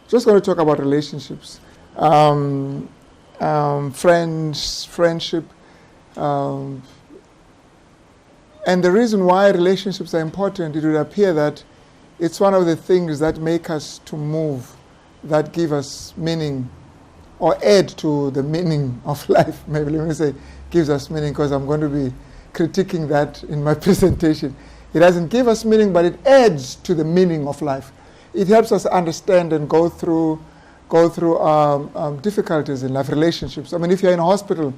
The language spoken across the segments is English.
Just going to talk about relationships, friendship, and the reason why relationships are important, it would appear that it's one of the things that make us to move, that give us meaning, or add to the meaning of life. Maybe let me say, gives us meaning, because I'm going to be critiquing that in my presentation. It doesn't give us meaning, but it adds to the meaning of life. It helps us understand and go through difficulties in life, relationships. I mean, if you're in a hospital,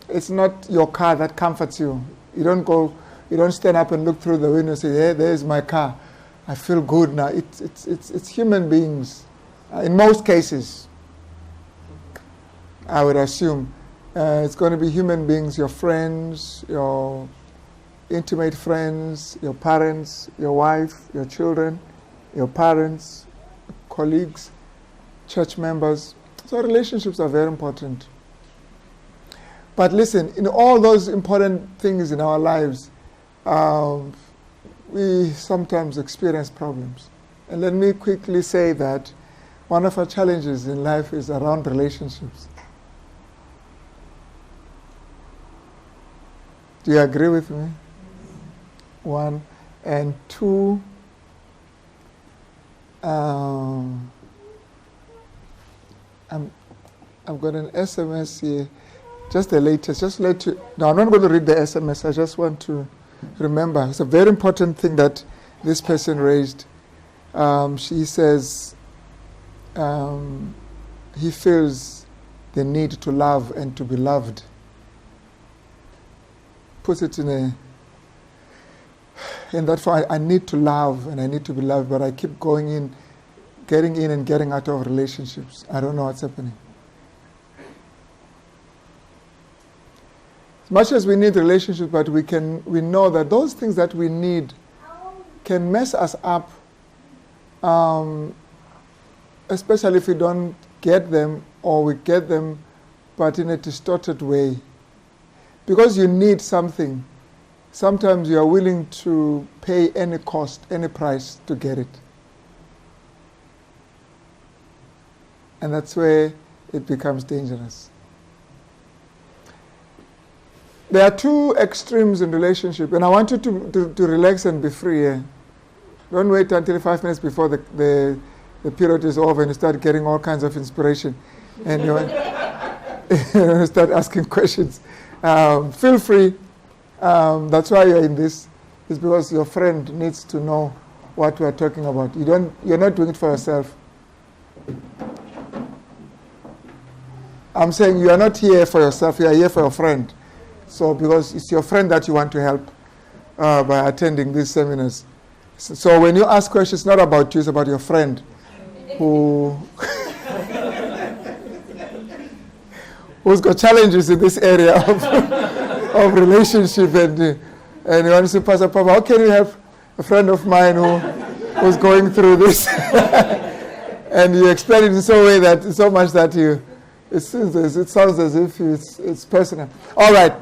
it's not your car that comforts you. You don't stand up and look through the window and say, hey, there's my car. I feel good now. It's human beings. In most cases, I would assume, it's going to be human beings, your friends, your intimate friends, your parents, your wife, your children, your parents, colleagues, church members. So relationships are very important. But listen, in all those important things in our lives, we sometimes experience problems. And let me quickly say that one of our challenges in life is around relationships. Do you agree with me? One. And two, I've got an SMS here, just the latest. Just let you. No, I'm not going to read the SMS. I just want to remember. It's a very important thing that this person raised. She says he feels the need to love and to be loved. Puts it in that for I need to love and I need to be loved, but I keep getting in and getting out of relationships. I don't know what's happening. As much as we need relationships, but we know that those things that we need can mess us up, especially if we don't get them, or we get them but in a distorted way. Because you need something, sometimes you are willing to pay any cost, any price to get it. And that's where it becomes dangerous. There are two extremes in relationship, and I want you to relax and be free here. Don't wait until 5 minutes before the period is over and you start getting all kinds of inspiration. And you start asking questions. Feel free. That's why you're in this. It's because your friend needs to know what we're talking about. You're not doing it for yourself. I'm saying you are not here for yourself. You are here for your friend. So because it's your friend that you want to help by attending these seminars. So when you ask questions, it's not about you, it's about your friend who's got challenges in this area of relationship, and you want to say, Pastor Papu, how can you help a friend of mine who's going through this? And you explain it in so much that it sounds as if it's personal. All right,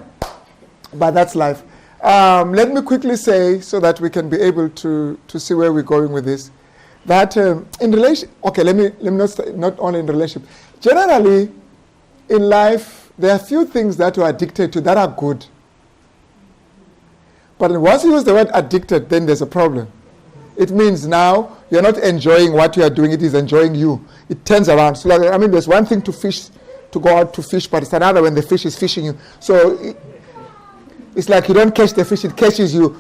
but that's life. Let me quickly say, so that we can be able to see where we're going with this, that in relation. Okay, let me not only in relationship. Generally, in life, there are few things that you're addicted to that are good. But once you use the word addicted, then there's a problem. It means now you're not enjoying what you are doing, it is enjoying you. It turns around. So there's one thing to fish, to go out to fish, but it's another when the fish is fishing you. So it's like you don't catch the fish, it catches you.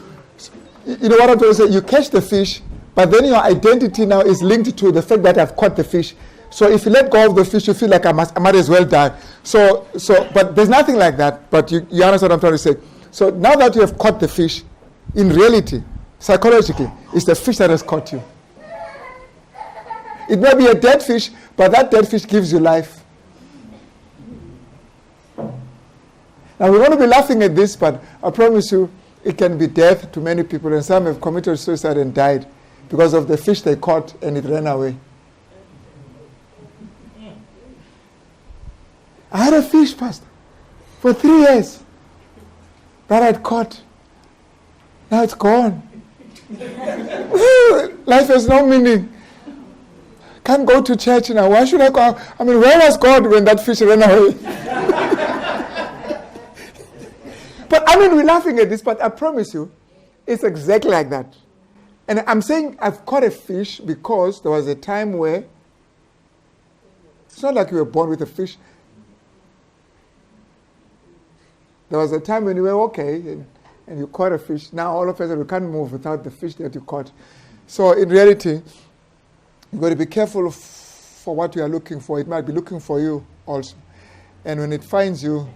You know what I'm trying to say? You catch the fish, but then your identity now is linked to the fact that I've caught the fish. So if you let go of the fish, you feel like I might as well die. So, but there's nothing like that. But you understand what I'm trying to say. So now that you have caught the fish, in reality, psychologically, it's the fish that has caught you. It may be a dead fish, but that dead fish gives you life. Now we're going to be laughing at this, but I promise you, it can be death to many people, and some have committed suicide and died because of the fish they caught and it ran away. I had a fish, Pastor, for 3 years that I'd caught. Now it's gone. Life has no meaning. can't go to church now. Why should I go? I mean, where was God when that fish ran away? But I mean, we're laughing at this, but I promise you, it's exactly like that. And I'm saying I've caught a fish because there was a time where it's not like you were born with a fish. There was a time when you were okay and you caught a fish. Now all of a sudden you can't move without the fish that you caught. So in reality, you've got to be careful for what you are looking for. It might be looking for you also. And when it finds you,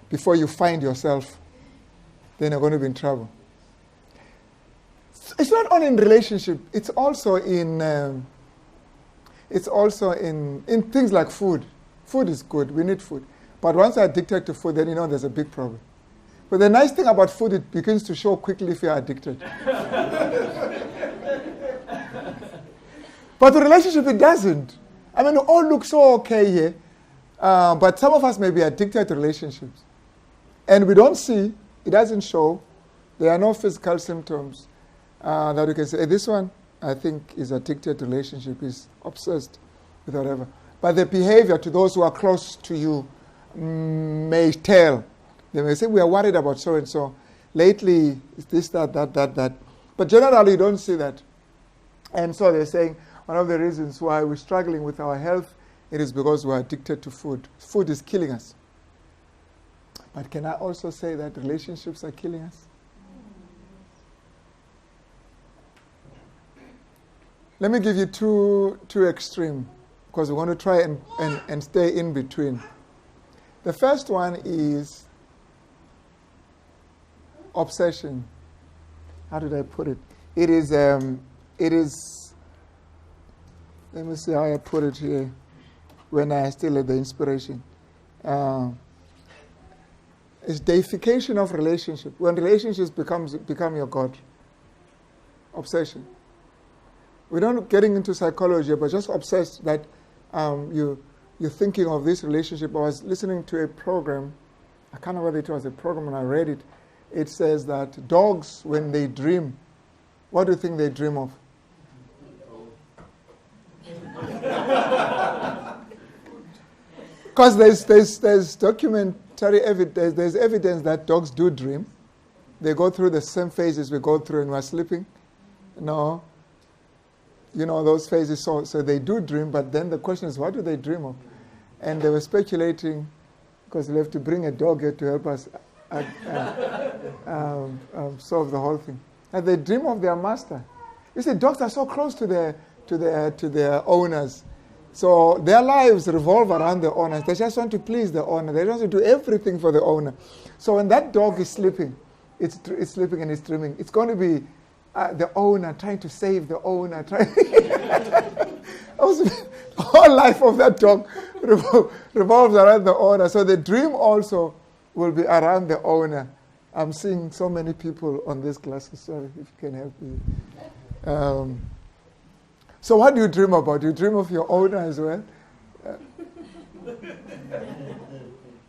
before you find yourself, then you're going to be in trouble. It's not only in relationship. It's also in things like food. Food is good. We need food. But once you're addicted to food, then you know there's a big problem. But the nice thing about food, it begins to show quickly if you're addicted. But the relationship, it doesn't. I mean, we all look so okay here. But some of us may be addicted to relationships. And we don't see, it doesn't show. There are no physical symptoms that you can say, hey, this one, I think, is addicted to relationship, is obsessed with whatever. But the behavior to those who are close to you may tell. They may say, we are worried about so-and-so. Lately, it's this, that. But generally, you don't see that. And so they're saying, one of the reasons why we're struggling with our health, it is because we're addicted to food. Food is killing us. But can I also say that relationships are killing us? Let me give you two extreme, because we want to try and stay in between. The first one is obsession. How did I put it? It is, let me see how I put it here when I still had the inspiration. It's deification of relationship. When relationships become your God. Obsession. We're not getting into psychology, but just obsessed that you're thinking of this relationship. I was listening to a program. I can't remember whether it was a program when I read it. It says that dogs, when they dream, what do you think they dream of? Because there's documentary evidence, there's evidence that dogs do dream. They go through the same phases we go through when we're sleeping. No. You know, those phases, so they do dream, but then the question is, what do they dream of? And they were speculating, because we have to bring a dog here to help us solve the whole thing. And they dream of their master. You see, dogs are so close to their owners. So their lives revolve around the owners. They just want to please the owner. They just want to do everything for the owner. So when that dog is sleeping, it's sleeping and it's dreaming. It's going to be the owner trying to save the owner. The whole life of that dog revolves around the owner. So the dream also will be around the owner. I'm seeing so many people on this class. Sorry if you can help me. So what do you dream about? Do you dream of your owner as well?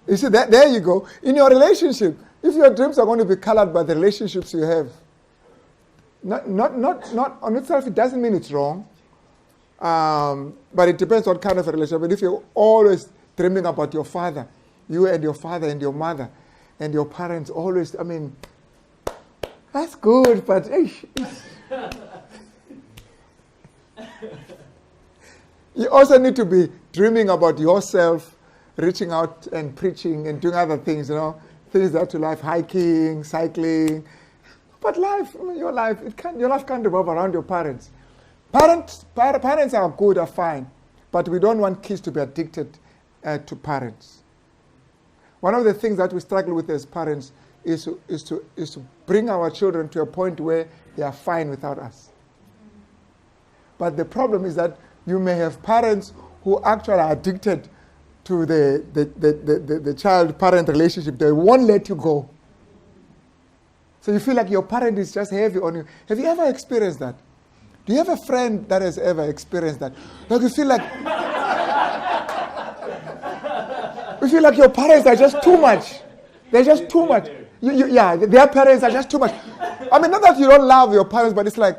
You see, there you go. In your relationship, if your dreams are going to be colored by the relationships you have, not on itself, it doesn't mean it's wrong. But it depends what kind of a relationship. But if you're always dreaming about your father, you and your father and your mother and your parents always, I mean, that's good, but you also need to be dreaming about yourself, reaching out and preaching and doing other things, things that to life, hiking, cycling. But life, your life can't revolve around your parents. Parents are good, are fine, but we don't want kids to be addicted to parents. One of the things that we struggle with as parents is to bring our children to a point where they are fine without us. But the problem is that you may have parents who actually are addicted to the child-parent relationship. They won't let you go. So you feel like your parent is just heavy on you. Have you ever experienced that? Do you have a friend that has ever experienced that? Like you feel like your parents are just too much. They're just too much. Their parents are just too much. I mean, not that you don't love your parents, but it's like,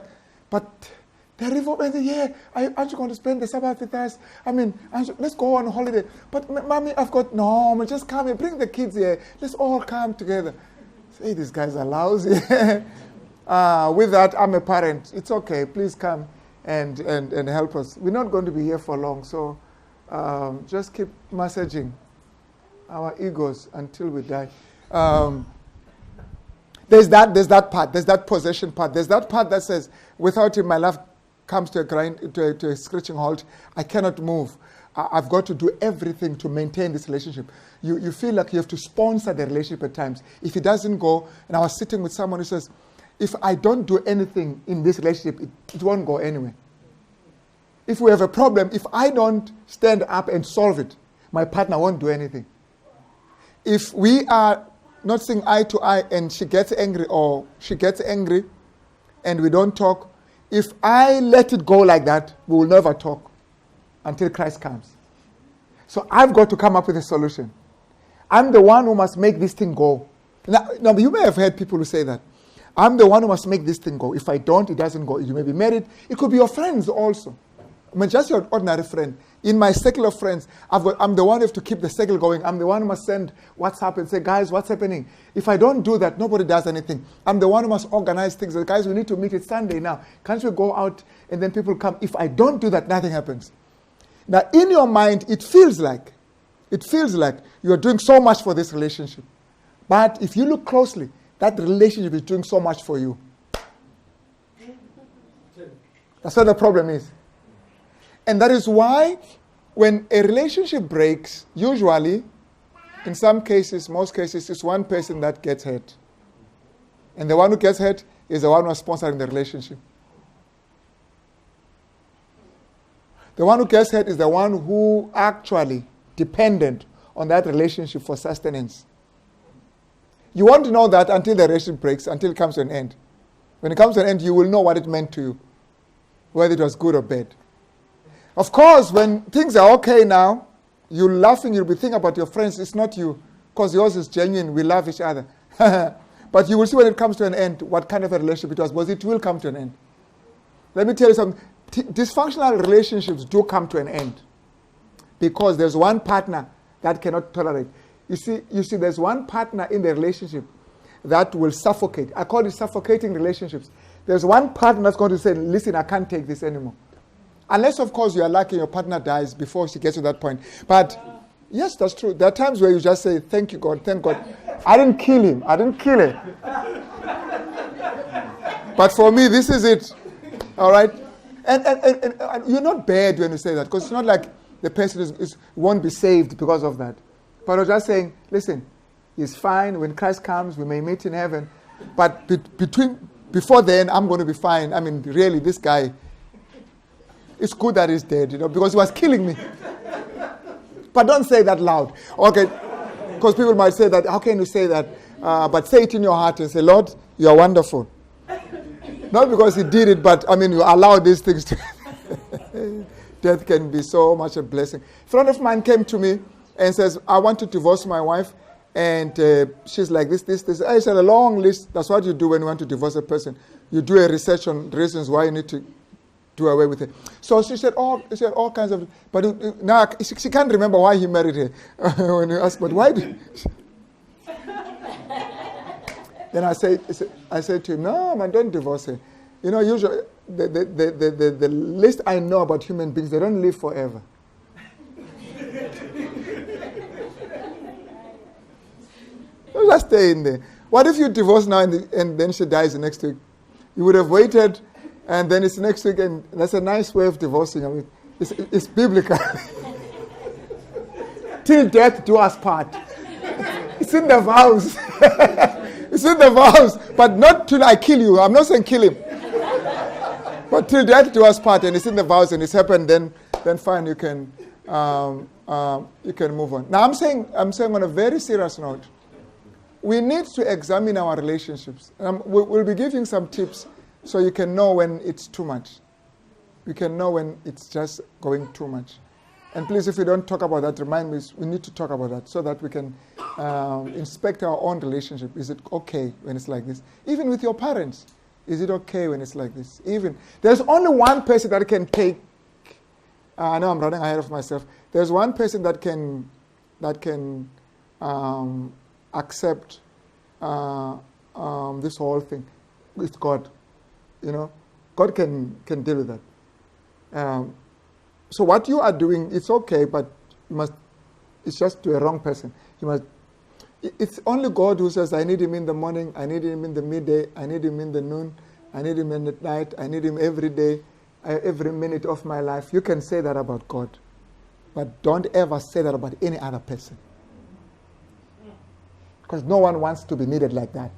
but They're revolting. Yeah, aren't you going to spend the Sabbath with us? I mean, let's go on holiday. But mommy, no, just come here. Bring the kids here. Let's all come together. Say, these guys are lousy. With that, I'm a parent. It's okay. Please come and help us. We're not going to be here for long, so just keep massaging our egos until we die. There's that part. There's that possession part. There's that part that says, without him, my life comes to a screeching halt. I cannot move. I've got to do everything to maintain this relationship. You feel like you have to sponsor the relationship at times. If it doesn't go, and I was sitting with someone who says, if I don't do anything in this relationship, it won't go anywhere. If we have a problem, if I don't stand up and solve it, my partner won't do anything. If we are not seeing eye to eye and she gets angry and we don't talk, if I let it go like that, we will never talk until Christ comes. So I've got to come up with a solution. I'm the one who must make this thing go. Now, you may have heard people who say that. I'm the one who must make this thing go. If I don't, it doesn't go. You may be married. It could be your friends also. I mean, just your ordinary friend. In my circle of friends, I'm the one who have to keep the circle going. I'm the one who must send WhatsApp and say, guys, what's happening? If I don't do that, nobody does anything. I'm the one who must organize things. Guys, we need to meet. It's Sunday now. Can't we go out and then people come? If I don't do that, nothing happens. Now, in your mind, it feels like you're doing so much for this relationship. But if you look closely, that relationship is doing so much for you. That's what the problem is. And that is why when a relationship breaks, usually, in some cases, most cases, it's one person that gets hurt. And the one who gets hurt is the one who is sponsoring the relationship. The one who gets hurt is the one who actually dependent on that relationship for sustenance. You won't know that until the relationship breaks, until it comes to an end. When it comes to an end, you will know what it meant to you, whether it was good or bad. Of course, when things are okay now, you're laughing, you'll be thinking about your friends. It's not you, because yours is genuine. We love each other. But you will see when it comes to an end what kind of a relationship it was, because it will come to an end. Let me tell you something. Dysfunctional relationships do come to an end because there's one partner that cannot tolerate. You see, there's one partner in the relationship that will suffocate. I call it suffocating relationships. There's one partner that's going to say, listen, I can't take this anymore. Unless, of course, you are lucky your partner dies before she gets to that point. But, yes, that's true. There are times where you just say, thank you, God, thank God. I didn't kill him. I didn't kill her. But for me, this is it. All right? And you're not bad when you say that, because it's not like the person won't be saved because of that. But I'm just saying, listen, he's fine. When Christ comes, we may meet in heaven. But before then, I'm going to be fine. I mean, really, this guy, it's good that he's dead, because he was killing me. But don't say that loud. Okay? Because people might say that, how can you say that? But say it in your heart and say, Lord, you are wonderful. Not because he did it, but, you allow these things to... Death can be so much a blessing. A friend of mine came to me and says, I want to divorce my wife. And she's like, this. I said, a long list. That's what you do when you want to divorce a person. You do a research on reasons why you need to do away with it. So she said all kinds of... But now she can't remember why he married her. When you ask, but why did... Then I said to him, no, man, don't divorce her. Usually the least I know about human beings, they don't live forever. Don't just stay in there. What if you divorce now and then she dies the next week? You would have waited, and then it's next week, and that's a nice way of divorcing. It's biblical. Till death do us part. It's in the vows. It's in the vows, but not till I kill you. I'm not saying kill him. But till death do us part, and it's in the vows, and it's happened, then fine, you can move on. Now I'm saying on a very serious note, we need to examine our relationships. We'll be giving some tips so you can know when it's too much. You can know when it's just going too much. And please, if we don't talk about that, remind me, we need to talk about that so that we can inspect our own relationship. Is it okay when it's like this? Even with your parents. Is it okay when it's like this? Even there's only one person that can take. I know I'm running ahead of myself. There's one person that can accept this whole thing. It's God. God can deal with that. So what you are doing, it's okay, but it's just to a wrong person. It's only God who says, I need him in the morning, I need him in the midday, I need him in the noon, I need him in the night, I need him every day, every minute of my life. You can say that about God, but don't ever say that about any other person. Because no one wants to be needed like that.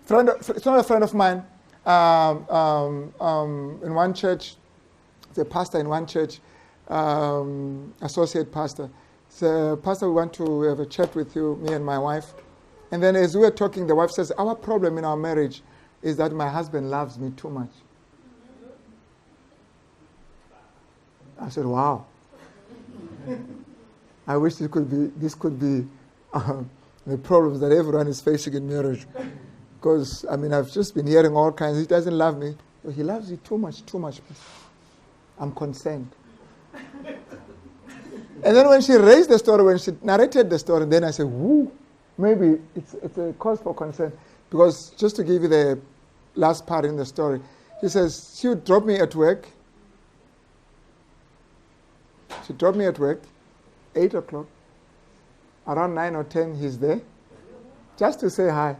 It's not a friend of mine in one church. The pastor in one church, associate pastor. So, pastor, we want to have a chat with you, me and my wife. And then as we were talking, the wife says, our problem in our marriage is that my husband loves me too much. I said, wow. I wish this could be the problems that everyone is facing in marriage. Because, I've just been hearing all kinds. He doesn't love me. He loves you too much. I'm concerned. And then when she raised the story, when she narrated the story, then I said, woo, maybe it's a cause for concern. Because just to give you the last part in the story, she says, she would drop me at work. She dropped me at work, 8 o'clock. Around 9 or 10, he's there, just to say hi.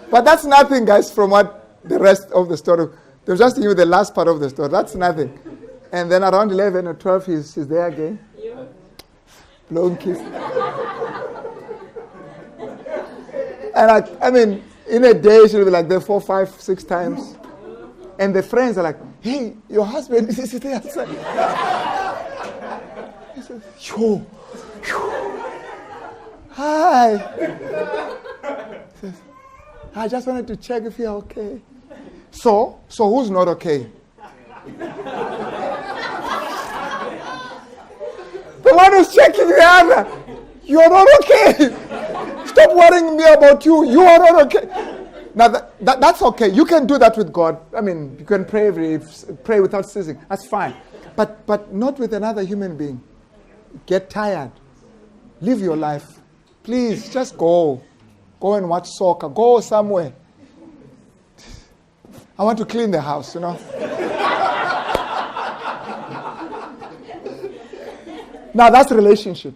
But that's nothing, guys, from what the rest of the story. They'll just give you the last part of the story. That's nothing. And then around 11 or 12, he's there again. Blown kiss. And in a day, she'll be like there 4, 5, 6 times. And the friends are like, hey, your husband is sitting outside. He says, yo. Hi. He says, I just wanted to check if you're okay. So who's not okay? The one who's checking the other. You're not okay. Stop worrying me about you. You are not okay. Now that's okay. You can do that with God. You can pray without ceasing. That's fine. But not with another human being. Get tired. Live your life. Please, just go. Go and watch soccer. Go somewhere. I want to clean the house, Now that's relationship.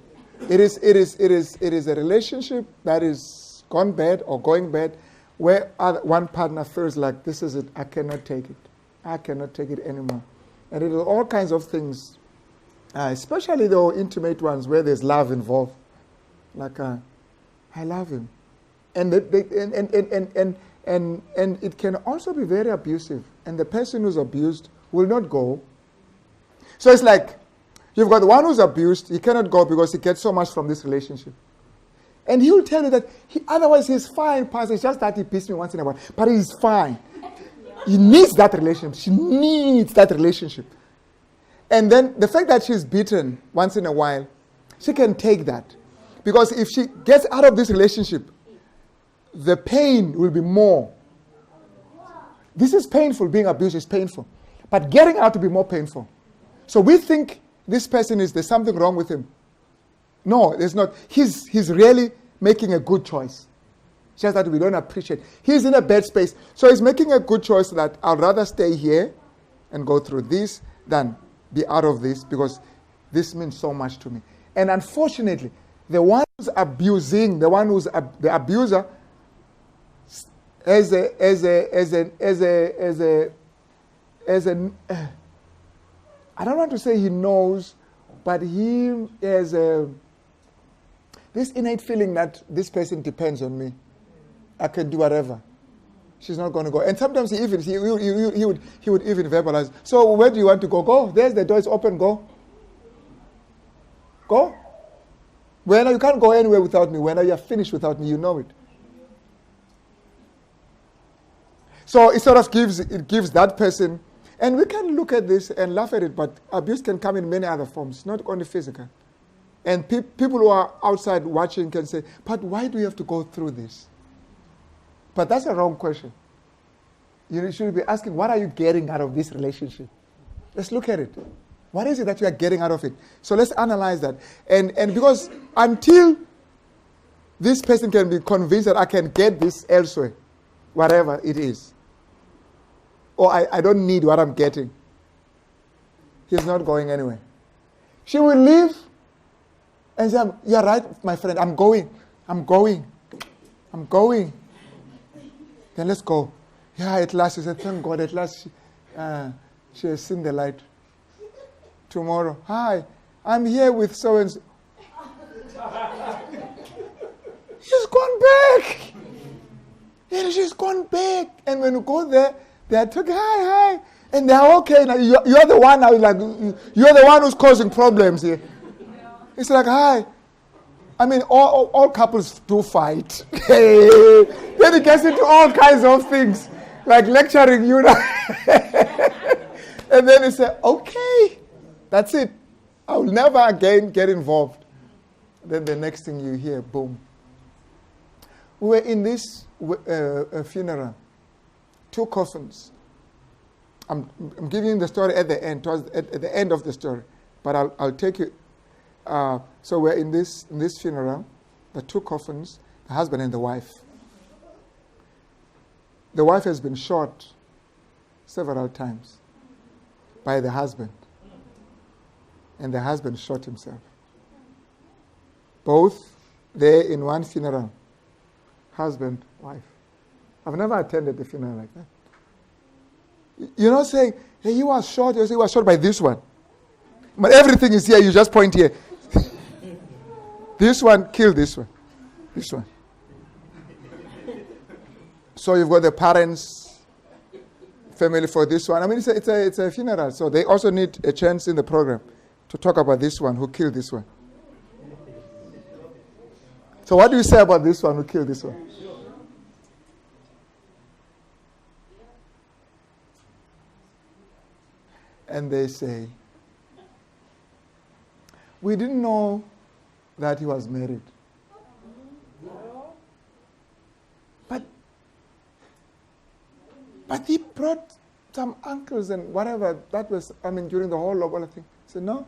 It is a relationship that is gone bad or going bad, where one partner feels like, this is it, I cannot take it. I cannot take it anymore. And it is all kinds of things, especially the intimate ones where there's love involved. Like, I love him. And it can also be very abusive. And the person who's abused will not go. So it's like, you've got the one who's abused, he cannot go because he gets so much from this relationship. And he will tell you that otherwise he's fine, Pastor. It's just that he beats me once in a while. But he's fine. He needs that relationship. She needs that relationship. And then the fact that she's beaten once in a while, she can take that. Because if she gets out of this relationship, the pain will be more. This is painful. Being abused is painful. But getting out will be more painful. So we think this person there's something wrong with him. No, there's not. He's really making a good choice. Just that we don't appreciate. He's in a bad space. So he's making a good choice that I'd rather stay here and go through this than be out of this, because this means so much to me. And unfortunately, the one who's abusing, the abuser, as I don't want to say he knows, but he has this innate feeling that this person depends on me. I can do whatever. She's not going to go. And sometimes he would even verbalize. So where do you want to go? Go. There's the door. It's open. Go. Go. When you can't go anywhere without me. When you're finished without me, you know it. So it sort of gives that person And we can look at this and laugh at it, but abuse can come in many other forms, not only physical. And people who are outside watching can say, but why do you have to go through this? But that's a wrong question. You should be asking, what are you getting out of this relationship? Let's look at it. What is it that you are getting out of it? So let's analyze that. And because until this person can be convinced that I can get this elsewhere, whatever it is, or I don't need what I'm getting, he's not going anywhere. She will leave and say, you're right, my friend, I'm going. Then let's go. Yeah, at last, she said, thank God, at last she has seen the light. Tomorrow, hi, I'm here with so-and-so. She's gone back. And she's gone back. And when you go there, they're talking, hi. And they're okay. Now you're the one now, like, you're the one who's causing problems here. It's like, hi. I mean, all couples do fight. Then it gets into all kinds of things, like lecturing you know. And then it's like, okay, that's it. I will never again get involved. Then the next thing you hear, boom. We were in this funeral, 2 coffins. I'm giving you the story at the end, at the end of the story, but I'll take you. So we're in this funeral, the 2 coffins, the husband and the wife. The wife has been shot several times by the husband, and the husband shot himself. Both there in one funeral, husband, wife. I've never attended a funeral like that. You're not saying, hey, he was shot, you say he was shot by this one. But everything is here, you just point here. This one killed this one. This one. So you've got the parents, family for this one. I mean, it's a funeral, so they also need a chance in the program to talk about this one who killed this one. So what do you say about this one who killed this one? And they say, we didn't know that he was married. But he brought some uncles and whatever. That was, during the whole of all thing. I said, no.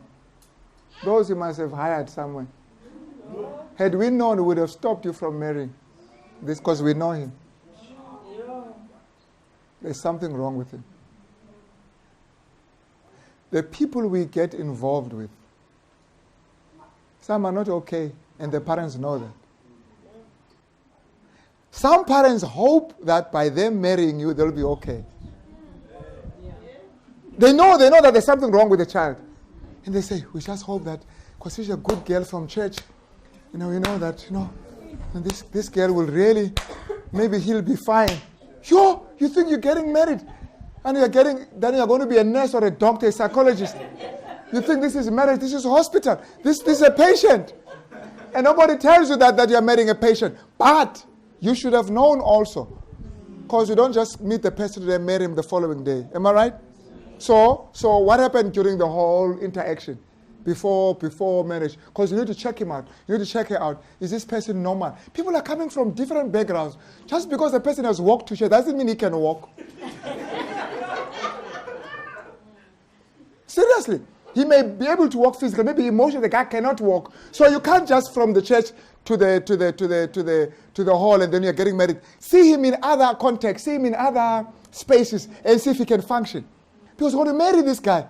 Those you must have hired somewhere. Had we known, we would have stopped you from marrying. This because we know him. There's something wrong with him. The people we get involved with, some are not okay, and the parents know that. Some parents hope that by them marrying you, they'll be okay. They know that there's something wrong with the child. And they say, we just hope that, because she's a good girl from church, we know that, and this girl will really, maybe he'll be fine. You think you're getting married, and then you're going to be a nurse or a doctor, a psychologist. You think this is marriage, this is a hospital, this is a patient. And nobody tells you that you're marrying a patient. But you should have known also, because you don't just meet the person and marry him the following day. Am I right? So what happened during the whole interaction before marriage? Because you need to check him out. You need to check her out. Is this person normal? People are coming from different backgrounds. Just because a person has walked to church doesn't mean he can walk. Seriously. He may be able to walk physically, maybe emotionally the guy cannot walk. So you can't just from the church to the hall and then you're getting married. See him in other contexts, see him in other spaces and see if he can function. Because you want to marry this guy.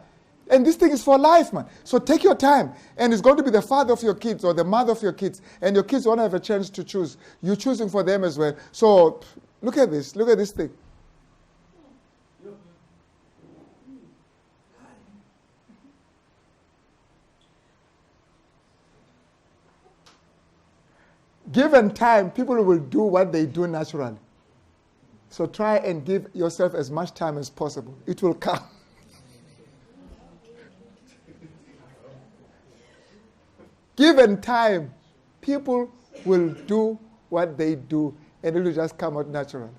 And this thing is for life, man. So take your time. And it's going to be the father of your kids or the mother of your kids. And your kids won't have a chance to choose. You're choosing for them as well. So look at this. Look at this thing. Given time, people will do what they do naturally. So try and give yourself as much time as possible. It will come. Given time, people will do what they do, and it will just come out naturally.